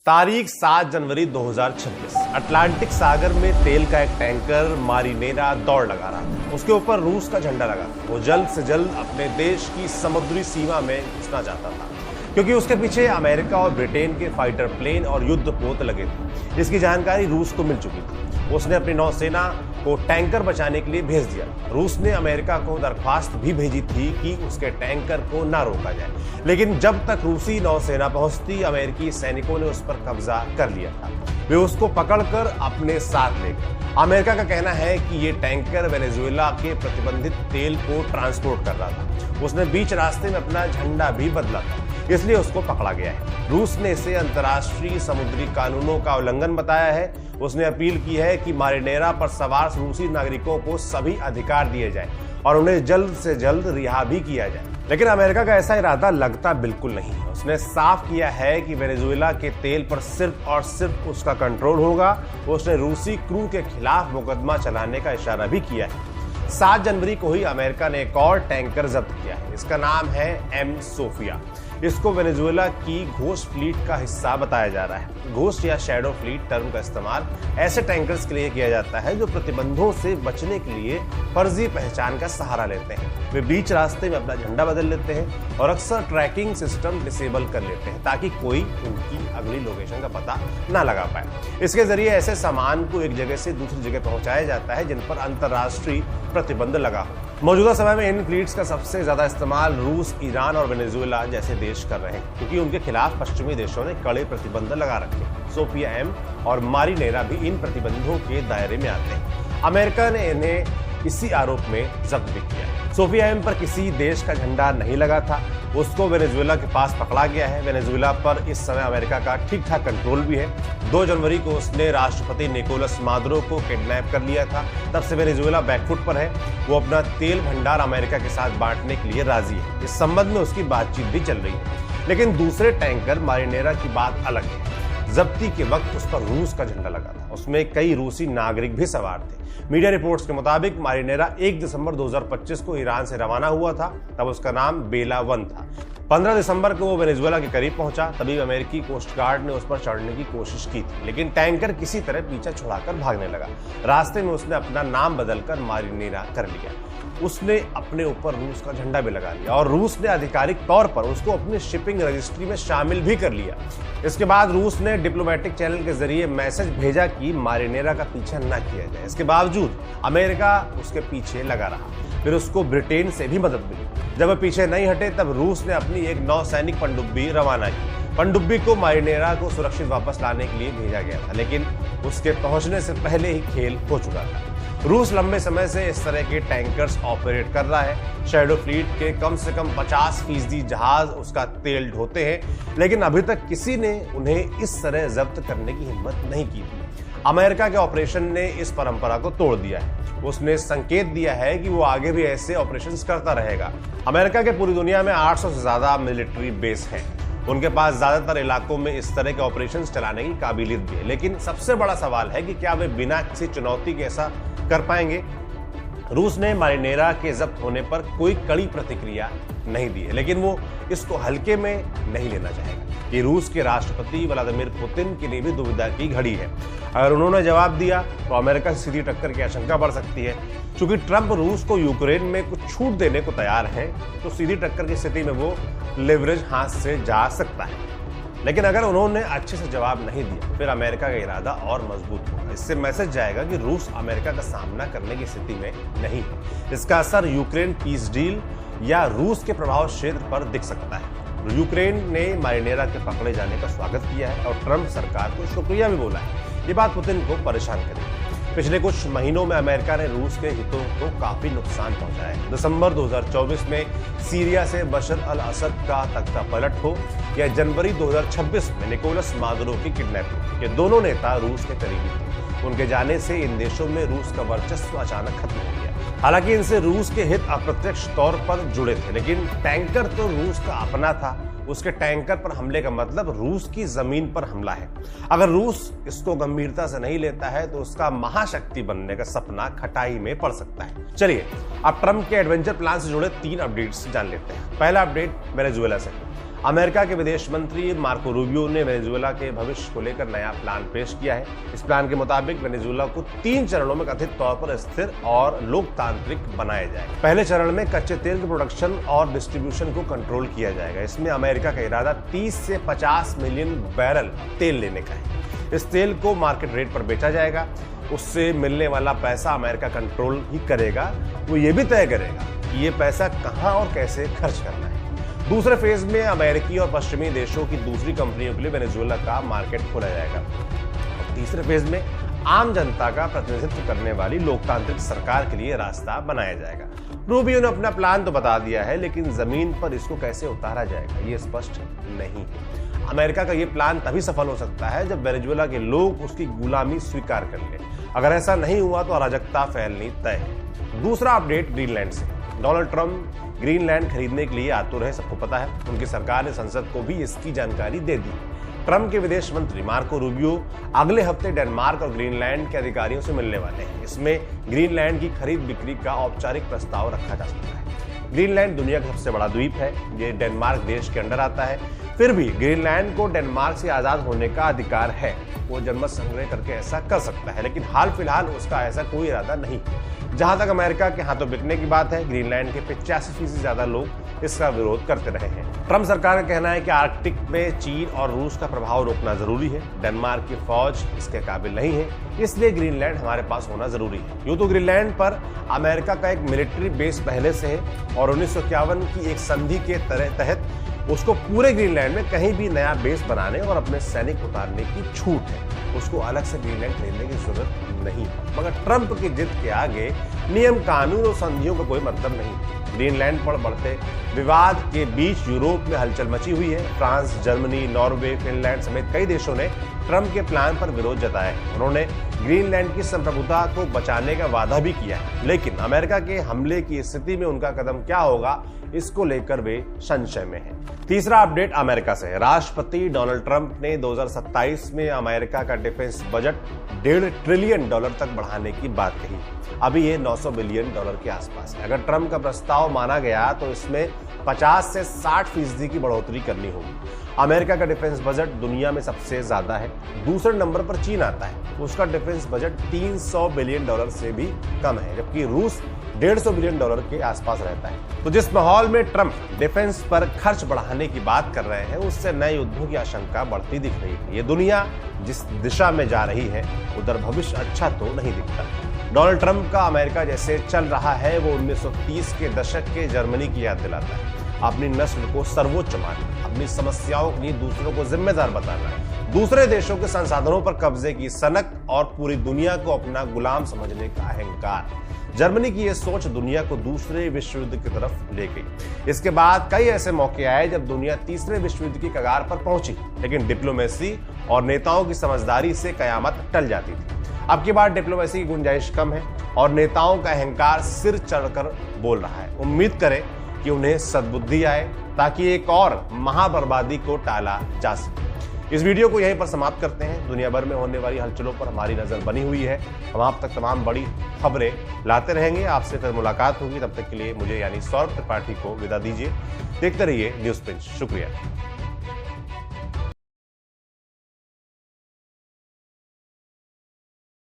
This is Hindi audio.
तारीख 7 जनवरी 2026। अटलांटिक सागर में तेल का एक टैंकर मारिनेरा दौड़ लगा रहा था। उसके ऊपर रूस का झंडा लगा था। वो जल्द से जल्द अपने देश की समुद्री सीमा में घुसना चाहता था क्योंकि उसके पीछे अमेरिका और ब्रिटेन के फाइटर प्लेन और युद्धपोत लगे थे। इसकी जानकारी रूस को मिल चुकी थी। उसने अपनी नौसेना को टैंकर बचाने के लिए भेज दिया। रूस ने अमेरिका को दरख्वास्त भी भेजी थी कि उसके टैंकर को ना रोका जाए, लेकिन जब तक रूसी नौसेना पहुंचती अमेरिकी सैनिकों ने उस पर कब्जा कर लिया था। वे उसको पकड़कर अपने साथ ले गए। अमेरिका का कहना है कि ये टैंकर वेनेजुएला के प्रतिबंधित तेल को ट्रांसपोर्ट कर रहा था। उसने बीच रास्ते में अपना झंडा भी बदला था, इसलिए उसको पकड़ा गया है। रूस ने इसे अंतर्राष्ट्रीय समुद्री कानूनों का उल्लंघन बताया है। उसने अपील की है कि मारिनेरा पर सवार रूसी नागरिकों को सभी अधिकार दिए जाएं और उन्हें जल्द से जल्द रिहा भी किया जाए। लेकिन अमेरिका का ऐसा इरादा लगता बिल्कुल नहीं है। उसने साफ किया है कि वेनेजुएला के तेल पर सिर्फ और सिर्फ उसका कंट्रोल होगा। उसने रूसी क्रू के खिलाफ मुकदमा चलाने का इशारा भी किया है। 7 जनवरी को ही अमेरिका ने एक और टैंकर जब्त किया है। इसका नाम है एम सोफिया। इसको वेनेजुएला की घोस्ट फ्लीट का हिस्सा बताया जा रहा है। घोस्ट या शैडो फ्लीट टर्म का इस्तेमाल ऐसे टैंकर्स के लिए किया जाता है जो प्रतिबंधों से बचने के लिए फर्जी पहचान का सहारा लेते हैं। वे बीच रास्ते में अपना झंडा बदल लेते हैं और अक्सर ट्रैकिंग सिस्टम डिसेबल कर लेते हैं ताकि कोई उनकी अगली लोकेशन का पता ना लगा पाए। इसके जरिए ऐसे सामान को एक जगह से दूसरी जगह पहुंचाया जाता है जिन पर अंतर्राष्ट्रीय प्रतिबंध लगा हो। मौजूदा समय में इन फ्लीट्स का सबसे ज्यादा इस्तेमाल रूस, ईरान और वेनेजुएला जैसे देश कर रहे हैं क्योंकि उनके खिलाफ पश्चिमी देशों ने कड़े प्रतिबंध लगा रखे हैं। सोफिया एम और मारिनेरा भी इन प्रतिबंधों के दायरे में आते हैं। अमेरिका ने इन्हें इसी आरोप में जब्त भी किया। सोफिया एम पर किसी देश का झंडा नहीं लगा था। उसको वेनेजुएला के पास पकड़ा गया है। वेनेजुएला पर इस समय अमेरिका का ठीक ठाक कंट्रोल भी है। 2 जनवरी को उसने राष्ट्रपति निकोलस मादुरो को किडनैप कर लिया था। तब से वेनेजुएला बैकफुट पर है। वो अपना तेल भंडार अमेरिका के साथ बांटने के लिए राजी है। इस संबंध में उसकी बातचीत भी चल रही है। लेकिन दूसरे टैंकर मारिनेरा की बात अलग है। जब्ती के वक्त उस पर रूस का झंडा लगा था। उसमें कई रूसी नागरिक भी सवार थे। मीडिया रिपोर्ट्स के मुताबिक मारिनेरा 1 दिसंबर 2025 को ईरान से रवाना हुआ था। तब उसका नाम बेला 1 था। 15 दिसंबर को वो वेनेजुएला के करीब पहुंचा। तभी अमेरिकी कोस्ट गार्ड ने उस पर चढ़ने की कोशिश की थी, लेकिन टैंकर किसी तरह पीछा छुड़ाकर भागने लगा। रास्ते में उसने अपना नाम बदलकर मारिनेरा कर लिया। उसने अपने ऊपर रूस का झंडा भी लगा लिया और रूस ने आधिकारिक तौर पर उसको अपनी शिपिंग रजिस्ट्री में शामिल भी कर लिया। इसके बाद रूस ने डिप्लोमेटिक चैनल के जरिए मैसेज भेजा कि मारिनेरा का पीछा न किया जाए। इसके बावजूद अमेरिका उसके पीछे लगा रहा। फिर उसको ब्रिटेन से भी मदद मिली। जब वह पीछे नहीं हटे तब रूस ने अपनी एक नौसैनिक पनडुब्बी रवाना की। पनडुब्बी को मारिनेरा को सुरक्षित वापस लाने के लिए भेजा गया था, लेकिन उसके पहुंचने से पहले ही खेल हो चुका था। रूस लंबे समय से इस तरह के टैंकर्स ऑपरेट कर रहा है। शैडो फ्लीट के कम से कम 50% जहाज उसका तेल ढोते हैं, लेकिन अभी तक किसी ने उन्हें इस तरह जब्त करने की हिम्मत नहीं की थी। अमेरिका के ऑपरेशन ने इस परंपरा को तोड़ दिया है। उसने संकेत दिया है कि वो आगे भी ऐसे ऑपरेशंस करता रहेगा। अमेरिका के पूरी दुनिया में 800 से ज्यादा मिलिट्री बेस हैं। उनके पास ज्यादातर इलाकों में इस तरह के ऑपरेशंस चलाने की काबिलियत भी है। लेकिन सबसे बड़ा सवाल है कि क्या वे बिना किसी चुनौती के ऐसा कर पाएंगे। रूस ने मारिनेरा के जब्त होने पर कोई कड़ी प्रतिक्रिया नहीं दी है, लेकिन वो इसको हल्के में नहीं लेना चाहेगा। ये रूस के राष्ट्रपति व्लादिमीर पुतिन के लिए भी दुविधा की घड़ी है। अगर उन्होंने जवाब दिया तो अमेरिका से सीधी टक्कर की आशंका बढ़ सकती है। चूंकि ट्रंप रूस को यूक्रेन में कुछ छूट देने को तैयार है, तो सीधी टक्कर की स्थिति में वो लेवरेज हाथ से जा सकता है। लेकिन अगर उन्होंने अच्छे से जवाब नहीं दिया फिर अमेरिका का इरादा और मजबूत होगा। इससे मैसेज जाएगा कि रूस अमेरिका का सामना करने की स्थिति में नहीं है। इसका असर यूक्रेन पीस डील या रूस के प्रभाव क्षेत्र पर दिख सकता है। यूक्रेन ने मारिनेरा के पकड़े जाने का स्वागत किया है और ट्रंप सरकार को शुक्रिया भी बोला है। ये बात पुतिन को परेशान करेगी। पिछले कुछ महीनों में अमेरिका ने रूस के हितों को काफी नुकसान पहुंचाया है। दिसंबर 2024 में सीरिया से बशर अल असद का तख्ता पलट हो या जनवरी 2026 में निकोलस मादुरो की किडनैपिंग, ये दोनों नेता रूस के करीबी थे। उनके जाने से इन देशों में रूस का वर्चस्व अचानक खत्म हो गया। हालांकि इनसे रूस के हित अप्रत्यक्ष तौर पर जुड़े थे, लेकिन टैंकर तो रूस का अपना था। उसके टैंकर पर हमले का मतलब रूस की जमीन पर हमला है। अगर रूस इसको गंभीरता से नहीं लेता है तो उसका महाशक्ति बनने का सपना खटाई में पड़ सकता है। चलिए अब ट्रंप के एडवेंचर प्लान से जुड़े 3 अपडेट्स जान लेते हैं। पहला अपडेट वेनेजुएला से। अमेरिका के विदेश मंत्री मार्को रूबियो ने वेनेजुएला के भविष्य को लेकर नया प्लान पेश किया है। इस प्लान के मुताबिक वेनेजुएला को 3 चरणों में कथित तौर पर स्थिर और लोकतांत्रिक बनाया जाएगा। पहले चरण में कच्चे तेल के प्रोडक्शन और डिस्ट्रीब्यूशन को कंट्रोल किया जाएगा। इसमें अमेरिका का इरादा 30 से 50 मिलियन बैरल तेल लेने का है। इस तेल को मार्केट रेट पर बेचा जाएगा। उससे मिलने वाला पैसा अमेरिका कंट्रोल ही करेगा। वो ये भी तय करेगा कि ये पैसा कहां और कैसे खर्च करना है। दूसरे फेज में अमेरिकी और पश्चिमी देशों की दूसरी कंपनियों के लिए वेनेजुएला का मार्केट खोला जाएगा। और तीसरे फेज में आम जनता का प्रतिनिधित्व करने वाली लोकतांत्रिक सरकार के लिए रास्ता बनाया जाएगा। रूबियो ने अपना प्लान तो बता दिया है, लेकिन जमीन पर इसको कैसे उतारा जाएगा ये स्पष्ट नहीं है। अमेरिका का ये प्लान तभी सफल हो सकता है जब वेनेजुएला के लोग उसकी गुलामी स्वीकार कर लें। अगर ऐसा नहीं हुआ तो अराजकता फैलनी तय है। दूसरा अपडेट ग्रीनलैंड से। डोनाल्ड ट्रंप ग्रीनलैंड खरीदने के लिए आतुर है, सबको पता है। उनकी सरकार ने संसद को भी इसकी जानकारी दे दी। ट्रंप के विदेश मंत्री मार्को रूबियो अगले हफ्ते डेनमार्क और ग्रीनलैंड के अधिकारियों से मिलने वाले हैं। इसमें ग्रीनलैंड की खरीद बिक्री का औपचारिक प्रस्ताव रखा जा सकता है। ग्रीनलैंड दुनिया का सबसे बड़ा द्वीप है। ये डेनमार्क देश के अंडर आता है। फिर भी ग्रीनलैंड को डेनमार्क से आजाद होने का अधिकार है। वो जनमत संग्रह करके ऐसा कर सकता है, लेकिन हाल फिलहाल उसका ऐसा कोई इरादा नहीं। जहां तक अमेरिका के हाथों बिकने की बात है, ग्रीनलैंड के 85% से ज्यादा लोग इसका विरोध करते रहे हैं। ट्रंप सरकार का कहना है कि आर्कटिक में चीन और रूस का प्रभाव रोकना जरूरी है। डेनमार्क की फौज इसके काबिल नहीं है, इसलिए ग्रीनलैंड हमारे पास होना जरूरी है। यूं तो ग्रीनलैंड पर अमेरिका का एक मिलिट्री बेस पहले से है और 1951 की एक संधि के तहत उसको पूरे ग्रीनलैंड में कहीं भी नया बेस बनाने और अपने सैनिक उतारने की छूट है। उसको अलग से ग्रीनलैंड खरीदने की जरूरत नहीं। मगर ट्रंप की जिद के आगे नियम कानून और संधियों का कोई मतलब नहीं। ग्रीनलैंड पर बढ़ते विवाद के बीच यूरोप में हलचल मची हुई है। फ्रांस, जर्मनी, नॉर्वे, फिनलैंड समेत कई देशों ने ट्रंप के प्लान पर विरोध जताया है। उन्होंने ग्रीनलैंड की संप्रभुता को बचाने का वादा भी किया है, लेकिन अमेरिका के हमले की स्थिति में उनका कदम क्या होगा इसको लेकर वे संशय में हैं। तीसरा अपडेट अमेरिका से है। राष्ट्रपति डोनाल्ड ट्रंप ने 2027 में अमेरिका का डिफेंस बजट $1.5 ट्रिलियन तक बढ़ाने की बात कही। अभी ये $900 बिलियन के आसपास है। अगर ट्रंप का प्रस्ताव माना गया तो इसमें 50 से 60% की बढ़ोतरी करनी होगी। अमेरिका का डिफेंस बजट दुनिया में सबसे ज्यादा है। दूसरे नंबर पर चीन आता है, उसका डिफेंस बजट $300 बिलियन से भी कम है, जबकि रूस $150 बिलियन के आसपास रहता है। तो जिस माहौल में ट्रंप डिफेंस पर खर्च बढ़ाने की बात कर रहे हैं, उससे नए युद्धों की आशंका बढ़ती दिख रही है। ये दुनिया जिस दिशा में जा रही है उधर भविष्य अच्छा तो नहीं दिखता। डोनाल्ड ट्रंप का अमेरिका जैसे चल रहा है वो 1930 के दशक के जर्मनी की याद दिलाता है। अपनी नस्ल को सर्वोच्च मानना, अपनी समस्याओं के लिए दूसरों को जिम्मेदार बताना, दूसरे देशों के संसाधनों पर कब्जे की सनक और पूरी दुनिया को अपना गुलाम समझने का अहंकार। जर्मनी की यह सोच दुनिया को दूसरे विश्व युद्ध की तरफ ले गई। इसके बाद कई ऐसे मौके आए जब दुनिया तीसरे विश्व युद्ध की कगार पर पहुंची, लेकिन डिप्लोमेसी और नेताओं की समझदारी से कयामत टल जाती थी। अब की बार डिप्लोमेसी की गुंजाइश कम है और नेताओं का अहंकार सिर चढ़कर बोल रहा है। उम्मीद करें कि उन्हें सद्बुद्धि आए ताकि एक और महाबर्बादी को टाला जा सके। इस वीडियो को यहीं पर समाप्त करते हैं। दुनिया भर में होने वाली हलचलों पर हमारी नजर बनी हुई है। हम आप तक तमाम बड़ी खबरें लाते रहेंगे। आपसे फिर मुलाकात होगी। तब तक के लिए मुझे यानी सौरभ त्रिपाठी को विदा दीजिए। देखते रहिए न्यूज़ पिंच। शुक्रिया।